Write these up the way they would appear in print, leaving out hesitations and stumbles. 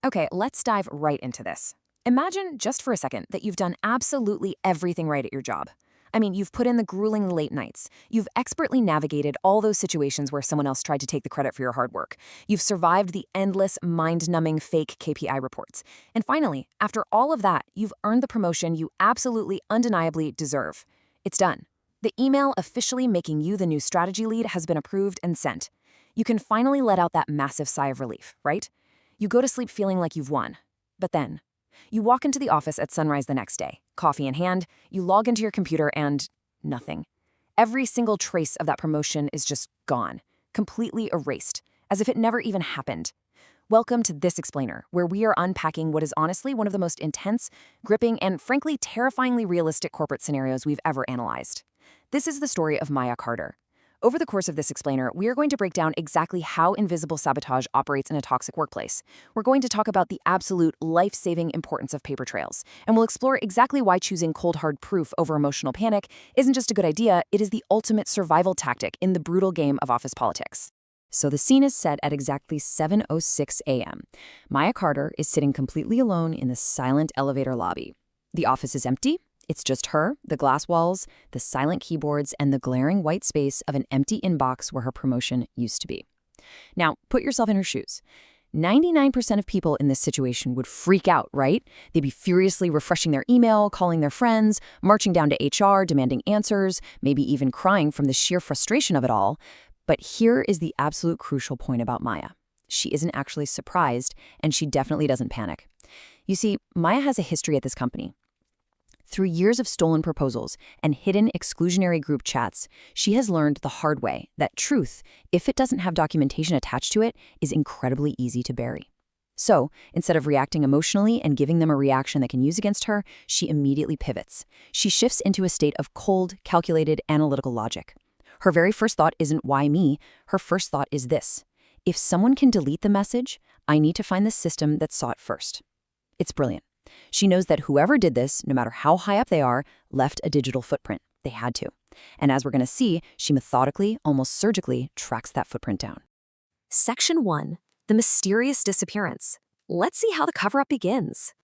Okay, let's dive right into this. Imagine just for a second that you've done absolutely everything right at your job. I mean, you've put in the grueling late nights. You've expertly navigated all those situations where someone else tried to take the credit for your hard work. You've survived the endless, mind-numbing fake KPI reports. And finally, after all of that, you've earned the promotion you absolutely, undeniably deserve. It's done. The email officially making you the new strategy lead has been approved and sent. You can finally let out that massive sigh of relief, right? You go to sleep feeling like you've won. But then, you walk into the office at sunrise the next day, coffee in hand, you log into your computer and nothing. Every single trace of that promotion is just gone, completely erased, as if it never even happened. Welcome to This Explainer, where we are unpacking what is honestly one of the most intense, gripping, and frankly terrifyingly realistic corporate scenarios we've ever analyzed. This is the story of Maya Carter. Over the course of this explainer, we are going to break down exactly how invisible sabotage operates in a toxic workplace. We're going to talk about the absolute life-saving importance of paper trails, and we'll explore exactly why choosing cold hard proof over emotional panic isn't just a good idea, it is the ultimate survival tactic in the brutal game of office politics. So the scene is set at exactly 7:06 a.m. Maya Carter is sitting completely alone in the silent elevator lobby. The office is empty. It's just her, the glass walls, the silent keyboards, and the glaring white space of an empty inbox where her promotion used to be. Now, put yourself in her shoes. 99% of people in this situation would freak out, right? They'd be furiously refreshing their email, calling their friends, marching down to HR, demanding answers, maybe even crying from the sheer frustration of it all. But here is the absolute crucial point about Maya. She isn't actually surprised, and she definitely doesn't panic. You see, Maya has a history at this company. Through years of stolen proposals and hidden exclusionary group chats, she has learned the hard way that truth, if it doesn't have documentation attached to it, is incredibly easy to bury. So, instead of reacting emotionally and giving them a reaction they can use against her, she immediately pivots. She shifts into a state of cold, calculated, analytical logic. Her very first thought isn't why me, her first thought is this: if someone can delete the message, I need to find the system that saw it first. It's brilliant. She knows that whoever did this, no matter how high up they are, left a digital footprint. They had to. And as we're going to see, she methodically, almost surgically, tracks that footprint down. Section 1. The mysterious disappearance. Let's see how the cover-up begins.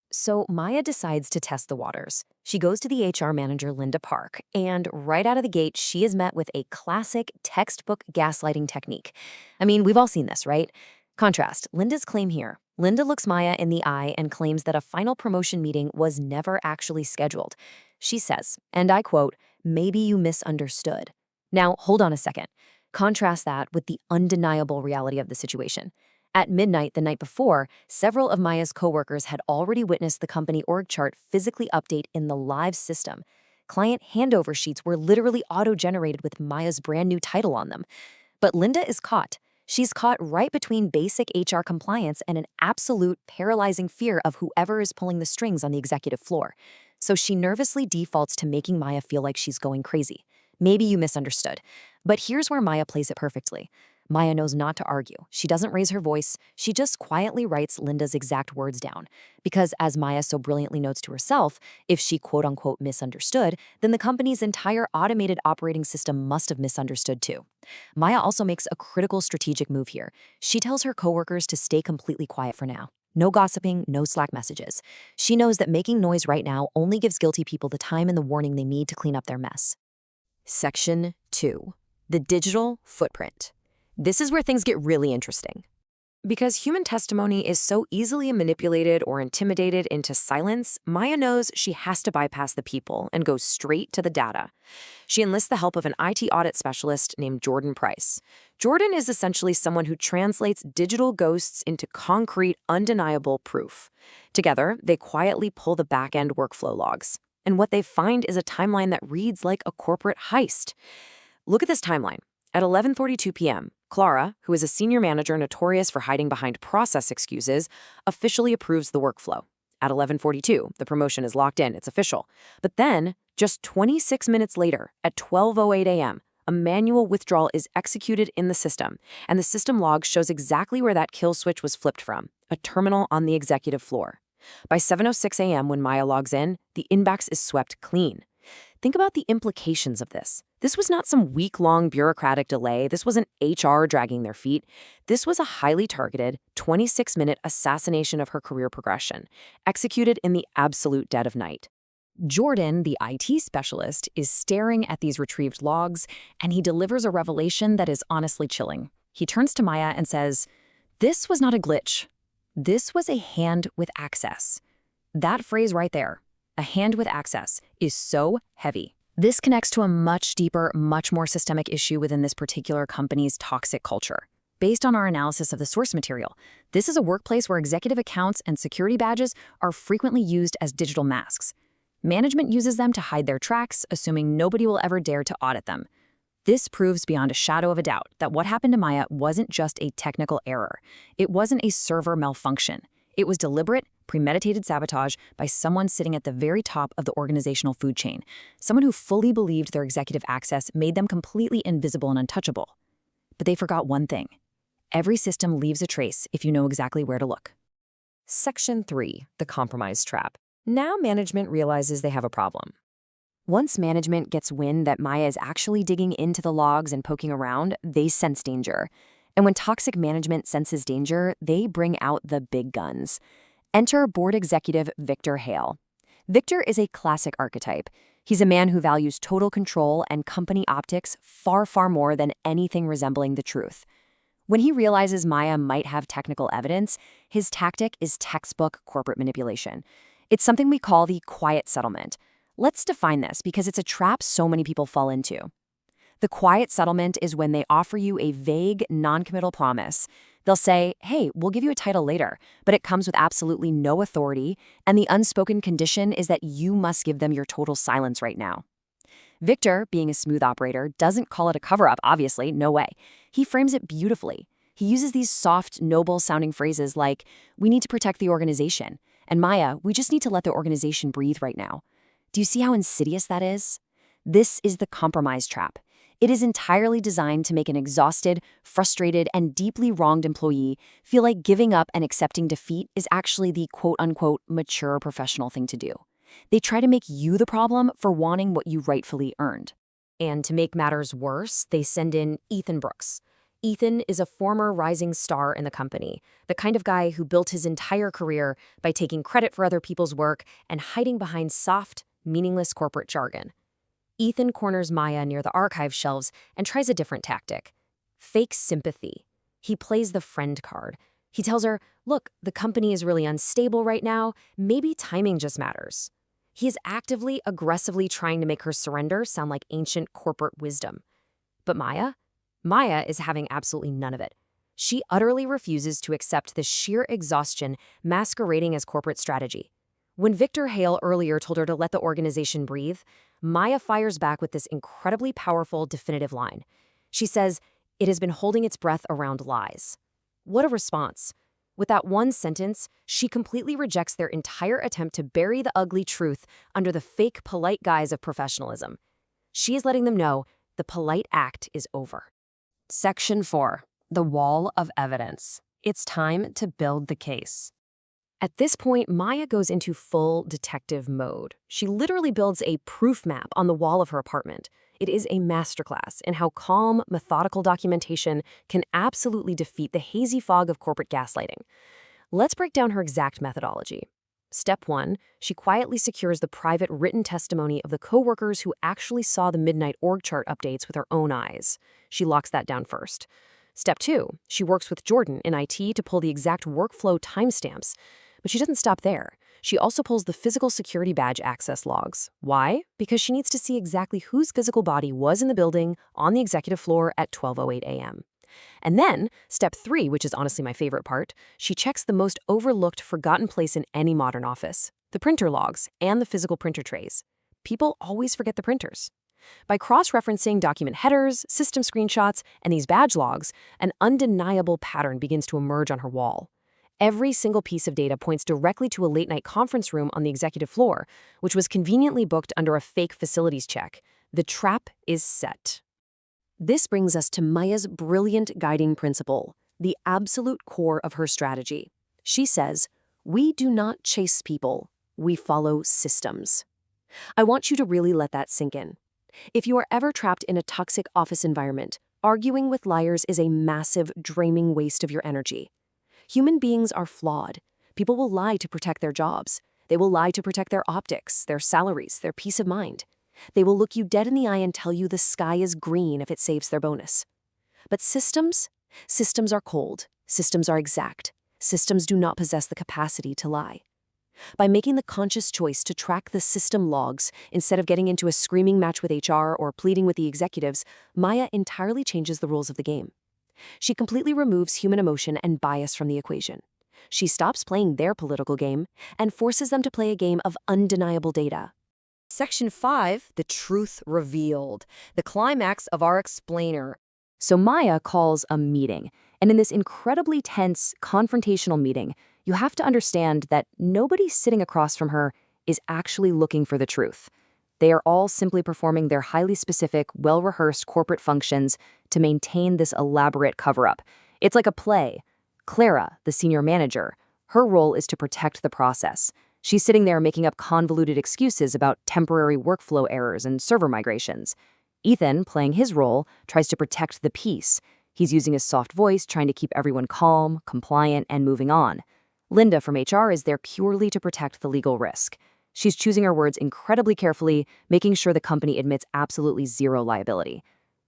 So Maya decides to test the waters. She goes to the HR manager, Linda Park, and right out of the gate, she is met with a classic textbook gaslighting technique. I mean, we've all seen this, right? Contrast, Linda's claim here. Linda looks Maya in the eye and claims that a final promotion meeting was never actually scheduled. She says, and I quote, "Maybe you misunderstood." Now, hold on a second. Contrast that with the undeniable reality of the situation. At midnight the night before, several of Maya's coworkers had already witnessed the company org chart physically update in the live system. Client handover sheets were literally auto-generated with Maya's brand new title on them. But Linda is caught. She's caught right between basic HR compliance and an absolute paralyzing fear of whoever is pulling the strings on the executive floor. So she nervously defaults to making Maya feel like she's going crazy. Maybe you misunderstood. But here's where Maya plays it perfectly. Maya knows not to argue. She doesn't raise her voice. She just quietly writes Linda's exact words down. Because as Maya so brilliantly notes to herself, if she quote-unquote misunderstood, then the company's entire automated operating system must have misunderstood too. Maya also makes a critical strategic move here. She tells her coworkers to stay completely quiet for now. No gossiping, no Slack messages. She knows that making noise right now only gives guilty people the time and the warning they need to clean up their mess. Section 2. The digital footprint. This is where things get really interesting. Because human testimony is so easily manipulated or intimidated into silence, Maya knows she has to bypass the people and go straight to the data. She enlists the help of an IT audit specialist named Jordan Price. Jordan is essentially someone who translates digital ghosts into concrete, undeniable proof. Together, they quietly pull the back-end workflow logs. And what they find is a timeline that reads like a corporate heist. Look at this timeline. At 11:42 p.m., Clara, who is a senior manager notorious for hiding behind process excuses, officially approves the workflow. At 11:42, the promotion is locked in, it's official. But then, just 26 minutes later, at 12:08 a.m., a manual withdrawal is executed in the system, and the system log shows exactly where that kill switch was flipped from, a terminal on the executive floor. By 7:06 a.m., when Maya logs in, the inbox is swept clean. Think about the implications of this. This was not some week-long bureaucratic delay. This wasn't HR dragging their feet. This was a highly targeted, 26-minute assassination of her career progression, executed in the absolute dead of night. Jordan, the IT specialist, is staring at these retrieved logs, and he delivers a revelation that is honestly chilling. He turns to Maya and says, "This was not a glitch. This was a hand with access." That phrase right there, "a hand with access," is so heavy. This connects to a much deeper, much more systemic issue within this particular company's toxic culture. Based on our analysis of the source material, this is a workplace where executive accounts and security badges are frequently used as digital masks. Management uses them to hide their tracks, assuming nobody will ever dare to audit them. This proves beyond a shadow of a doubt that what happened to Maya wasn't just a technical error. It wasn't a server malfunction. It was deliberate, premeditated sabotage by someone sitting at the very top of the organizational food chain, someone who fully believed their executive access made them completely invisible and untouchable. But they forgot one thing. Every system leaves a trace if you know exactly where to look. Section 3, the compromise trap. Now management realizes they have a problem. Once management gets wind that Maya is actually digging into the logs and poking around, they sense danger. And when toxic management senses danger, they bring out the big guns. Enter board executive Victor Hale. Victor is a classic archetype. He's a man who values total control and company optics far, far more than anything resembling the truth. When he realizes Maya might have technical evidence, his tactic is textbook corporate manipulation. It's something we call the quiet settlement. Let's define this because it's a trap so many people fall into. The quiet settlement is when they offer you a vague, non-committal promise. They'll say, "Hey, we'll give you a title later," but it comes with absolutely no authority, and the unspoken condition is that you must give them your total silence right now. Victor, being a smooth operator, doesn't call it a cover-up, obviously, no way. He frames it beautifully. He uses these soft, noble-sounding phrases like, "We need to protect the organization," and "Maya, we just need to let the organization breathe right now." Do you see how insidious that is? This is the compromise trap. It is entirely designed to make an exhausted, frustrated, and deeply wronged employee feel like giving up and accepting defeat is actually the quote-unquote mature professional thing to do. They try to make you the problem for wanting what you rightfully earned. And to make matters worse, they send in Ethan Brooks. Ethan is a former rising star in the company, the kind of guy who built his entire career by taking credit for other people's work and hiding behind soft, meaningless corporate jargon. Ethan corners Maya near the archive shelves and tries a different tactic. Fake sympathy. He plays the friend card. He tells her, "Look, the company is really unstable right now. Maybe timing just matters." He is actively, aggressively trying to make her surrender sound like ancient corporate wisdom. But Maya? Maya is having absolutely none of it. She utterly refuses to accept the sheer exhaustion masquerading as corporate strategy. When Victor Hale earlier told her to let the organization breathe, Maya fires back with this incredibly powerful, definitive line. She says, "It has been holding its breath around lies." What a response. With that one sentence, she completely rejects their entire attempt to bury the ugly truth under the fake, polite guise of professionalism. She is letting them know the polite act is over. Section 4. The Wall of Evidence. It's time to build the case. At this point, Maya goes into full detective mode. She literally builds a proof map on the wall of her apartment. It is a masterclass in how calm, methodical documentation can absolutely defeat the hazy fog of corporate gaslighting. Let's break down her exact methodology. Step 1, she quietly secures the private written testimony of the coworkers who actually saw the midnight org chart updates with her own eyes. She locks that down first. Step 2, she works with Jordan in IT to pull the exact workflow timestamps. But she doesn't stop there. She also pulls the physical security badge access logs. Why? Because she needs to see exactly whose physical body was in the building on the executive floor at 12:08 a.m. And then, step 3, which is honestly my favorite part, she checks the most overlooked, forgotten place in any modern office, the printer logs and the physical printer trays. People always forget the printers. By cross-referencing document headers, system screenshots, and these badge logs, an undeniable pattern begins to emerge on her wall. Every single piece of data points directly to a late-night conference room on the executive floor, which was conveniently booked under a fake facilities check. The trap is set. This brings us to Maya's brilliant guiding principle, the absolute core of her strategy. She says, "We do not chase people, we follow systems." I want you to really let that sink in. If you are ever trapped in a toxic office environment, arguing with liars is a massive, draining waste of your energy. Human beings are flawed. People will lie to protect their jobs. They will lie to protect their optics, their salaries, their peace of mind. They will look you dead in the eye and tell you the sky is green if it saves their bonus. But systems? Systems are cold. Systems are exact. Systems do not possess the capacity to lie. By making the conscious choice to track the system logs instead of getting into a screaming match with HR or pleading with the executives, Maya entirely changes the rules of the game. She completely removes human emotion and bias from the equation. She stops playing their political game and forces them to play a game of undeniable data. Section 5, the truth revealed, the climax of our explainer. So Maya calls a meeting, and in this incredibly tense, confrontational meeting, you have to understand that nobody sitting across from her is actually looking for the truth. They are all simply performing their highly specific, well-rehearsed corporate functions to maintain this elaborate cover-up. It's like a play. Clara, the senior manager, her role is to protect the process. She's sitting there making up convoluted excuses about temporary workflow errors and server migrations. Ethan, playing his role, tries to protect the peace. He's using his soft voice, trying to keep everyone calm, compliant, and moving on. Linda from HR is there purely to protect the legal risk. She's choosing her words incredibly carefully, making sure the company admits absolutely zero liability.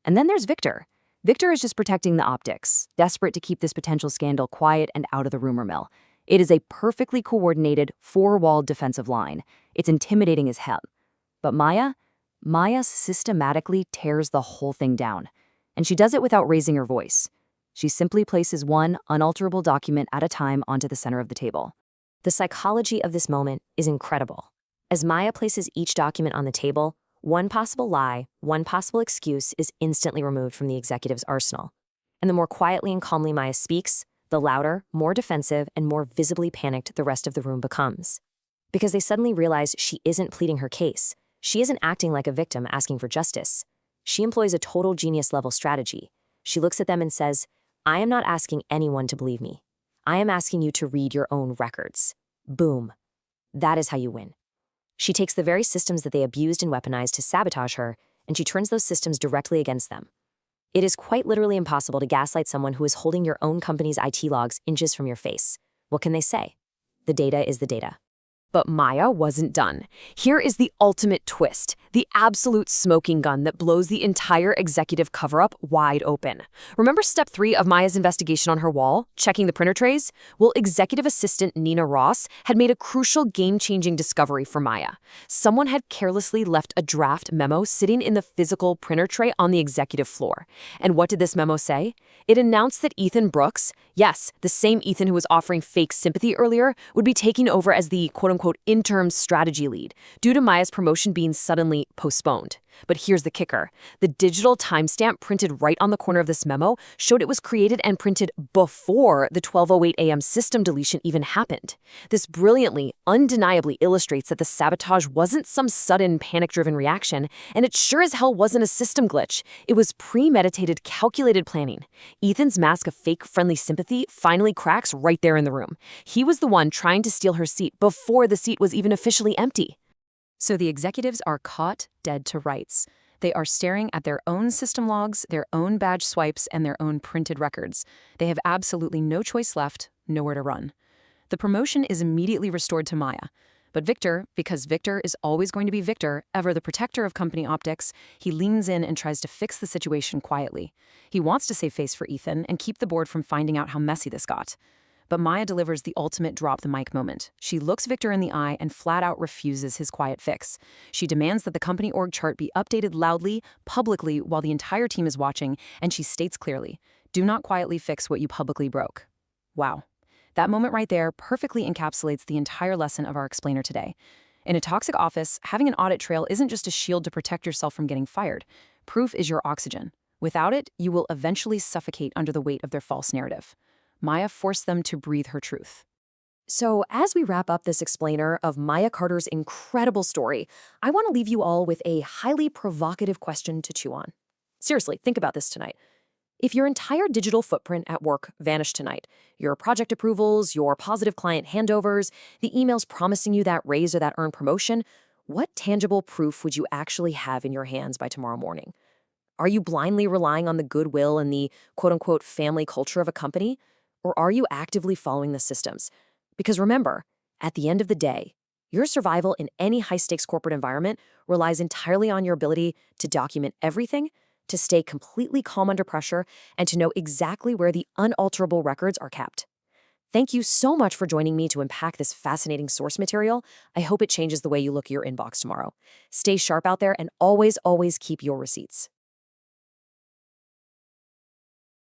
And then there's Victor. Victor is just protecting the optics, desperate to keep this potential scandal quiet and out of the rumor mill. It is a perfectly coordinated, four-walled defensive line. It's intimidating as hell. But Maya systematically tears the whole thing down. And she does it without raising her voice. She simply places one unalterable document at a time onto the center of the table. The psychology of this moment is incredible. As Maya places each document on the table, one possible lie, one possible excuse is instantly removed from the executive's arsenal. And the more quietly and calmly Maya speaks, the louder, more defensive, and more visibly panicked the rest of the room becomes. Because they suddenly realize she isn't pleading her case. She isn't acting like a victim asking for justice. She employs a total genius-level strategy. She looks at them and says, I am not asking anyone to believe me. I am asking you to read your own records. Boom. That is how you win. She takes the very systems that they abused and weaponized to sabotage her, and she turns those systems directly against them. It is quite literally impossible to gaslight someone who is holding your own company's IT logs inches from your face. What can they say? The data is the data. But Maya wasn't done. Here is the ultimate twist, the absolute smoking gun that blows the entire executive cover-up wide open. Remember step 3 of Maya's investigation on her wall, checking the printer trays? Well, executive assistant Nina Ross had made a crucial game-changing discovery for Maya. Someone had carelessly left a draft memo sitting in the physical printer tray on the executive floor. And what did this memo say? It announced that Ethan Brooks, yes, the same Ethan who was offering fake sympathy earlier, would be taking over as the quote-unquote interim strategy lead due to Maya's promotion being suddenly postponed. But here's the kicker. The digital timestamp printed right on the corner of this memo showed it was created and printed before the 12:08 a.m. system deletion even happened. This brilliantly, undeniably illustrates that the sabotage wasn't some sudden panic-driven reaction, and it sure as hell wasn't a system glitch. It was premeditated, calculated planning. Ethan's mask of fake friendly sympathy finally cracks right there in the room. He was the one trying to steal her seat before the seat was even officially empty. So the executives are caught dead to rights. They are staring at their own system logs, their own badge swipes, and their own printed records. They have absolutely no choice left, nowhere to run. The promotion is immediately restored to Maya. But Victor, because Victor is always going to be Victor, ever the protector of company optics, he leans in and tries to fix the situation quietly. He wants to save face for Ethan and keep the board from finding out how messy this got. But Maya delivers the ultimate drop-the-mic moment. She looks Victor in the eye and flat-out refuses his quiet fix. She demands that the company org chart be updated loudly, publicly, while the entire team is watching, and she states clearly, do not quietly fix what you publicly broke. Wow. That moment right there perfectly encapsulates the entire lesson of our explainer today. In a toxic office, having an audit trail isn't just a shield to protect yourself from getting fired. Proof is your oxygen. Without it, you will eventually suffocate under the weight of their false narrative. Maya forced them to breathe her truth. So, as we wrap up this explainer of Maya Carter's incredible story, I want to leave you all with a highly provocative question to chew on. Seriously, think about this tonight. If your entire digital footprint at work vanished tonight, your project approvals, your positive client handovers, the emails promising you that raise or that earned promotion, What tangible proof would you actually have in your hands by tomorrow morning? Are you blindly relying on the goodwill and the quote unquote family culture of a company? Or are you actively following the systems? Because remember, at the end of the day, your survival in any high stakes corporate environment relies entirely on your ability to document everything, to stay completely calm under pressure, and to know exactly where the unalterable records are kept. Thank you so much for joining me to unpack this fascinating source material. I hope it changes the way you look at your inbox tomorrow. Stay sharp out there and always, always keep your receipts.